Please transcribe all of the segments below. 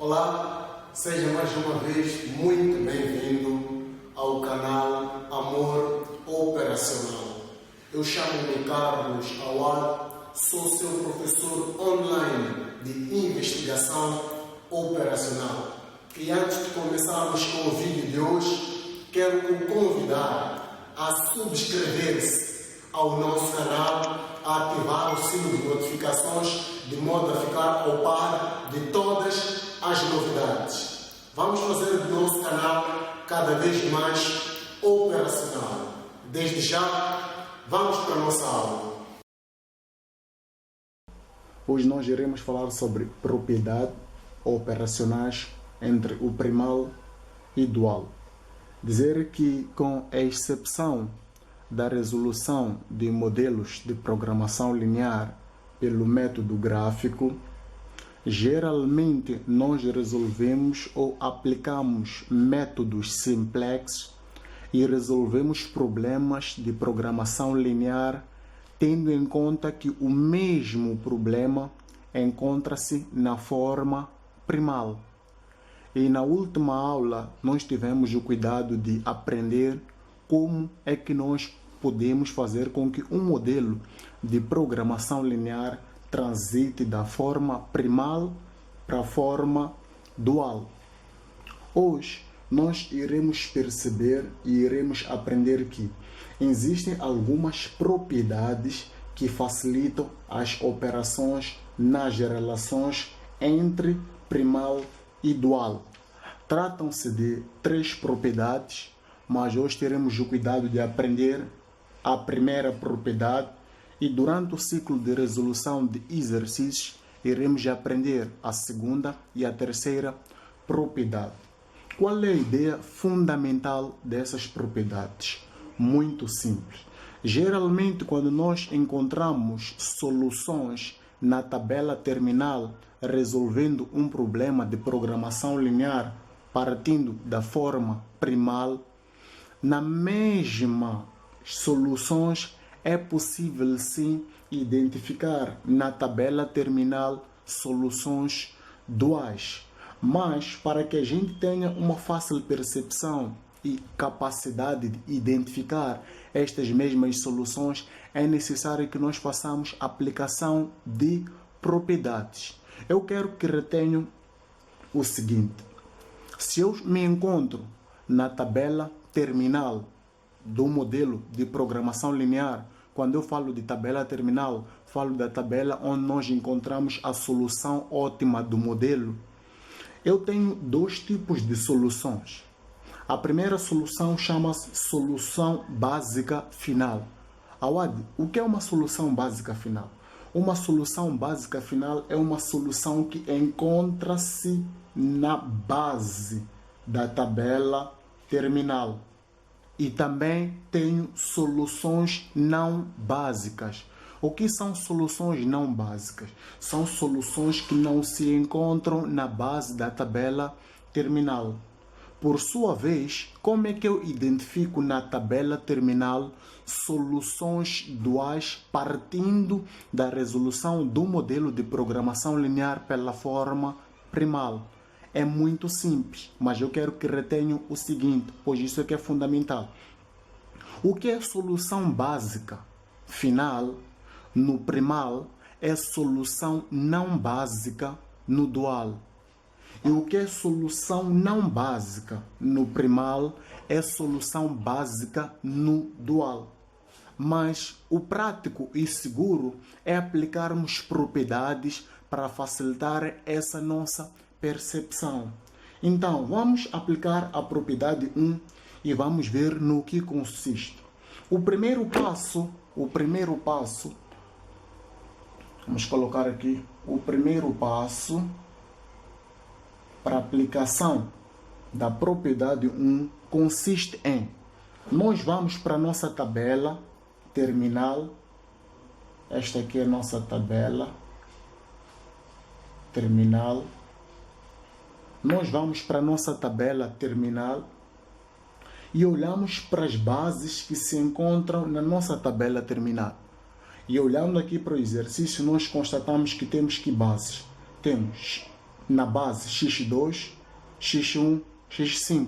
Olá, seja mais uma vez muito bem-vindo ao canal Amor Operacional. Eu chamo-me Carlos Awad, sou seu professor online de investigação operacional. E antes de começarmos com o vídeo de hoje, quero o convidar a subscrever-se ao nosso canal, a ativar o sino de notificações, de modo a ficar ao par de todas as novidades. Vamos fazer do nosso canal cada vez mais operacional. Desde já, vamos para a nossa aula. Hoje nós iremos falar sobre propriedades operacionais entre o primal e dual. Dizer que, com a exceção da resolução de modelos de programação linear pelo método gráfico, geralmente nós resolvemos ou aplicamos métodos simplexos e resolvemos problemas de programação linear, tendo em conta que o mesmo problema encontra-se na forma primal. E na última aula nós tivemos o cuidado de aprender como é que nós podemos fazer com que um modelo de programação linear transite da forma primal para a forma dual. Hoje nós iremos perceber e iremos aprender que existem algumas propriedades que facilitam as operações nas relações entre primal e dual. Tratam-se de 3 propriedades, mas hoje teremos o cuidado de aprender a primeira propriedade e durante o ciclo de resolução de exercícios iremos aprender a segunda e a terceira propriedade. Qual é a ideia fundamental dessas propriedades? Muito simples. Geralmente, quando nós encontramos soluções na tabela terminal resolvendo um problema de programação linear partindo da forma primal, na mesma soluções é possível sim identificar na tabela terminal soluções duais. Mas para que a gente tenha uma fácil percepção e capacidade de identificar estas mesmas soluções, é necessário que nós façamos aplicação de propriedades. Eu quero que retenham o seguinte: se eu me encontro na tabela terminal do modelo de programação linear, quando eu falo de tabela terminal, falo da tabela onde nós encontramos a solução ótima do modelo. Eu tenho 2 tipos de soluções. A primeira solução chama-se solução básica final. Awad, o que é uma solução básica final? Uma solução básica final é uma solução que encontra-se na base da tabela terminal. E também tenho soluções não básicas. O que são soluções não básicas? São soluções que não se encontram na base da tabela terminal. Por sua vez, como é que eu identifico na tabela terminal soluções duais partindo da resolução do modelo de programação linear pela forma primal? É muito simples, mas eu quero que retenham o seguinte, pois isso é que é fundamental. O que é solução básica final no primal é solução não básica no dual. E o que é solução não básica no primal é solução básica no dual. Mas o prático e seguro é aplicarmos propriedades para facilitar essa nossa percepção. Então, vamos aplicar a propriedade 1 e vamos ver no que consiste. O primeiro passo, vamos colocar aqui, o primeiro passo para a aplicação da propriedade 1 consiste em, nós vamos para a nossa tabela terminal, esta aqui é a nossa tabela terminal, nós vamos para a nossa tabela terminal e olhamos para as bases que se encontram na nossa tabela terminal. E olhando aqui para o exercício, nós constatamos que temos que bases? Temos na base x2, x1, x5.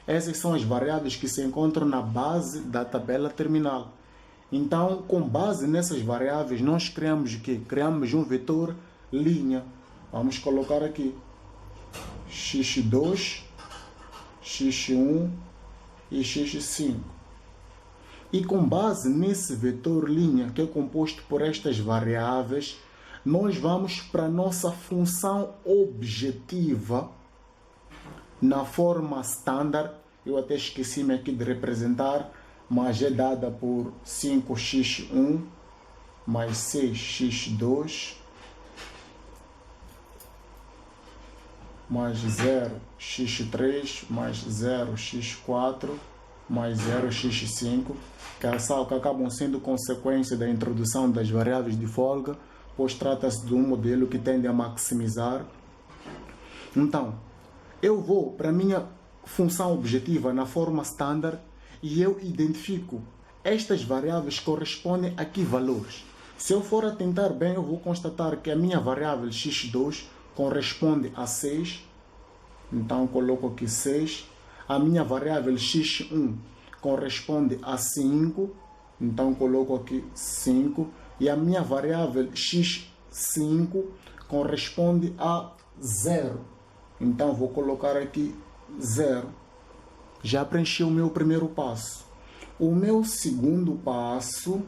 Essas são as variáveis que se encontram na base da tabela terminal. Então, com base nessas variáveis, nós criamos o quê? Criamos um vetor linha. Vamos colocar aqui x2, x1 e x5. E com base nesse vetor linha, que é composto por estas variáveis, nós vamos para a nossa função objetiva na forma standard. Eu até esqueci-me aqui de representar, mas é dada por 5x1 mais 6x2 mais 0x3 mais 0x4 mais 0x5, que acabam sendo consequência da introdução das variáveis de folga, pois trata-se de um modelo que tende a maximizar. Então, eu vou para a minha função objetiva na forma standard e eu identifico estas variáveis correspondem a que valores. Se eu for atentar bem, eu vou constatar que a minha variável x2 corresponde a 6, então coloco aqui 6. A minha variável x1 corresponde a 5, então coloco aqui 5. E a minha variável x5 corresponde a 0, então vou colocar aqui 0. Já preenchi o meu primeiro passo. O meu segundo passo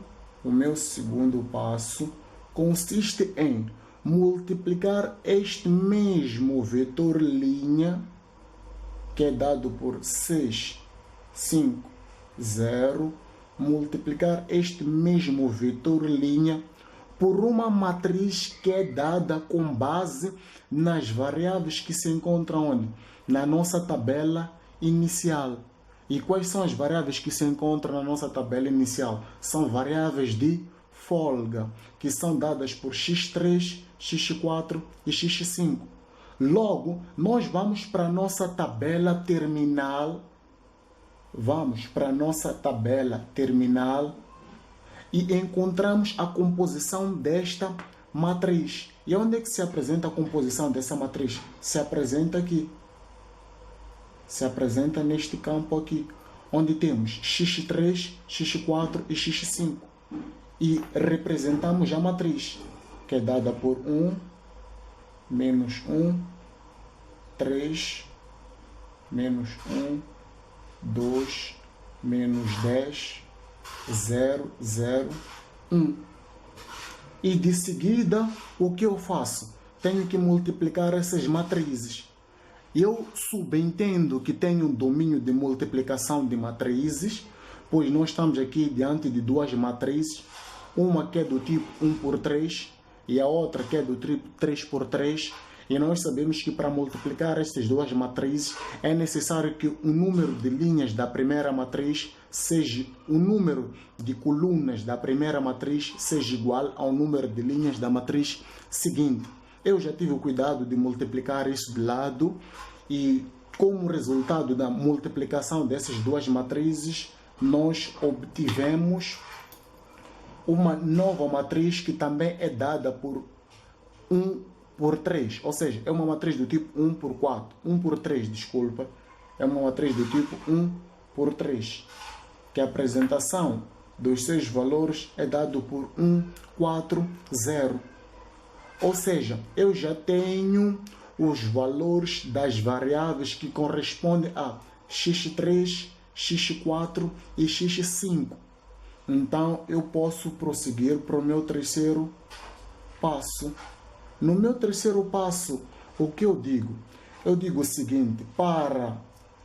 consiste em multiplicar este mesmo vetor linha, que é dado por 6, 5, 0, multiplicar este mesmo vetor linha por uma matriz que é dada com base nas variáveis que se encontram onde? Na nossa tabela inicial. E quais são as variáveis que se encontram na nossa tabela inicial? São variáveis de folga, que são dadas por x3, x4 e x5. Logo, nós vamos para a nossa tabela terminal. E encontramos a composição desta matriz. E onde é que se apresenta a composição dessa matriz? Se apresenta aqui. Se apresenta neste campo aqui, onde temos x3, x4 e x5. E representamos a matriz, que é dada por 1, menos 1, 3, menos 1, 2, menos 10, 0, 0, 1. E de seguida, o que eu faço? Tenho que multiplicar essas matrizes. Eu subentendo que tenho domínio de multiplicação de matrizes, pois nós estamos aqui diante de duas matrizes, uma que é do tipo 1 por 3 e a outra que é do tipo 3 por 3. E nós sabemos que para multiplicar estas duas matrizes é necessário que o número de linhas da primeira matriz seja o número de colunas da primeira matriz seja igual ao número de linhas da matriz seguinte. Eu já tive o cuidado de multiplicar isso de lado e, como resultado da multiplicação dessas duas matrizes, nós obtivemos uma nova matriz que também é dada por 1 por 3, ou seja, é uma matriz do tipo 1 por 4, 1 por 3, desculpa, é uma matriz do tipo 1 por 3, que a apresentação dos seus valores é dado por 1, 4, 0. Ou seja, eu já tenho os valores das variáveis que correspondem a x3, x4 e x5. Então, eu posso prosseguir para o meu terceiro passo. No meu terceiro passo, o que eu digo? Eu digo o seguinte: para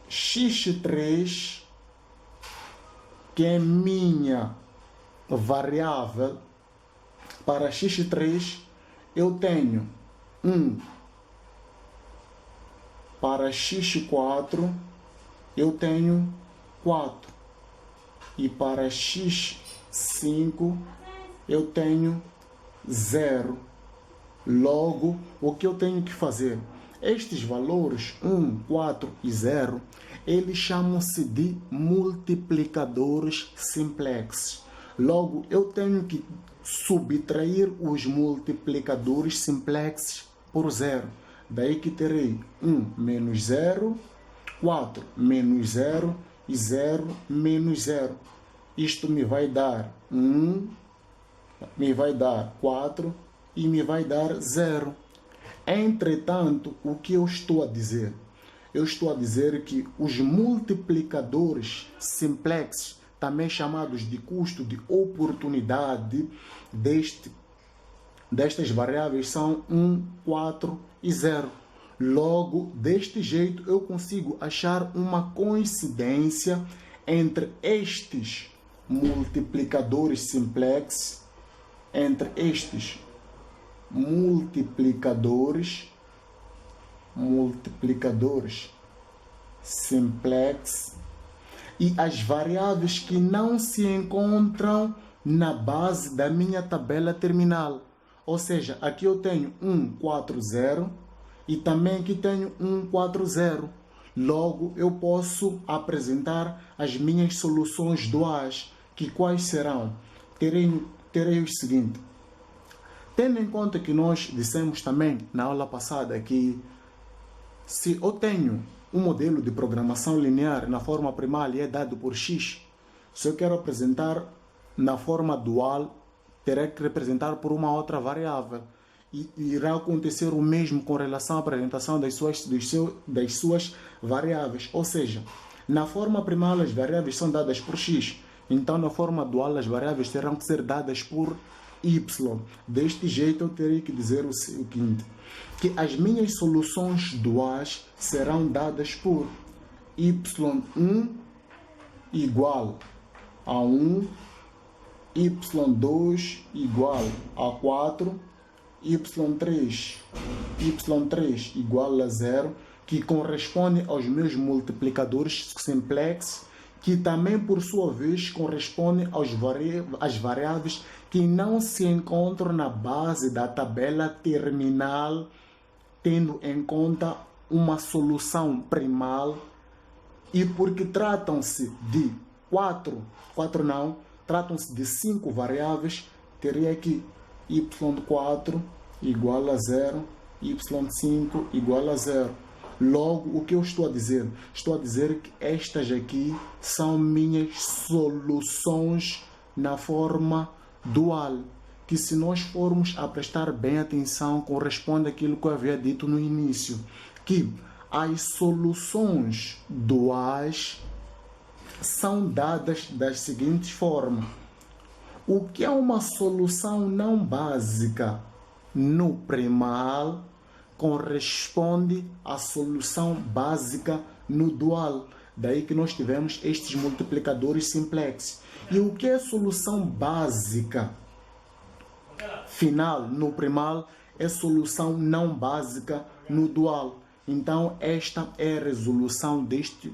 x3, que é minha variável, para x3 eu tenho 1. Para x4 eu tenho 4. E para x5 eu tenho 0. Logo, o que eu tenho que fazer? Estes valores 1, 4 e 0, eles chamam-se de multiplicadores simplexes. Logo, eu tenho que subtrair os multiplicadores simplexes por 0. Daí que terei 1 menos 0, 4 menos 0 e 0 menos 0. Isto me vai dar 1, me vai dar 4 e me vai dar 0. Entretanto, o que eu estou a dizer? Eu estou a dizer que os multiplicadores simplexes, também chamados de custo de oportunidade destas variáveis, são 1, 4 e 0. Logo, deste jeito, eu consigo achar uma coincidência entre estes multiplicadores simplexes, multiplicadores simplex e as variáveis que não se encontram na base da minha tabela terminal. Ou seja, aqui eu tenho 1, 4, 0 e também aqui tenho 1, 4, 0. Logo, eu posso apresentar as minhas soluções duais, que quais serão? Terei o seguinte. Tendo em conta que nós dissemos também na aula passada que se eu tenho um modelo de programação linear na forma primal e é dado por x, se eu quero apresentar na forma dual, terei que representar por uma outra variável. E irá acontecer o mesmo com relação à apresentação das suas variáveis. Ou seja, na forma primal as variáveis são dadas por x, então na forma dual as variáveis terão que ser dadas por y. Deste jeito eu terei que dizer o seguinte, que as minhas soluções duais serão dadas por y1 igual a 1, y2 igual a 4, y3 igual a 0, que corresponde aos meus multiplicadores simplex, que também por sua vez correspondem às variáveis que não se encontram na base da tabela terminal, tendo em conta uma solução primal, e porque tratam-se de tratam-se de 5 variáveis, teria que y4 igual a 0, y5 igual a 0. Logo, o que eu estou a dizer? Estou a dizer que estas aqui são minhas soluções na forma dual, que se nós formos a prestar bem atenção, corresponde àquilo que eu havia dito no início, que as soluções duais são dadas das seguintes formas. O que é uma solução não básica no primal corresponde à solução básica no dual. Daí que nós tivemos estes multiplicadores simplex. E o que é solução básica final no primal é solução não básica no dual. Então, esta é a resolução deste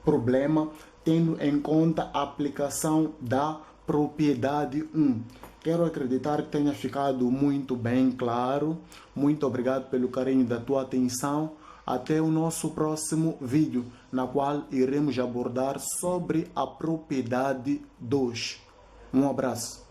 problema, tendo em conta a aplicação da propriedade 1. Quero acreditar que tenha ficado muito bem claro. Muito obrigado pelo carinho da tua atenção. Até o nosso próximo vídeo, na qual iremos abordar sobre a propriedade 2. Um abraço.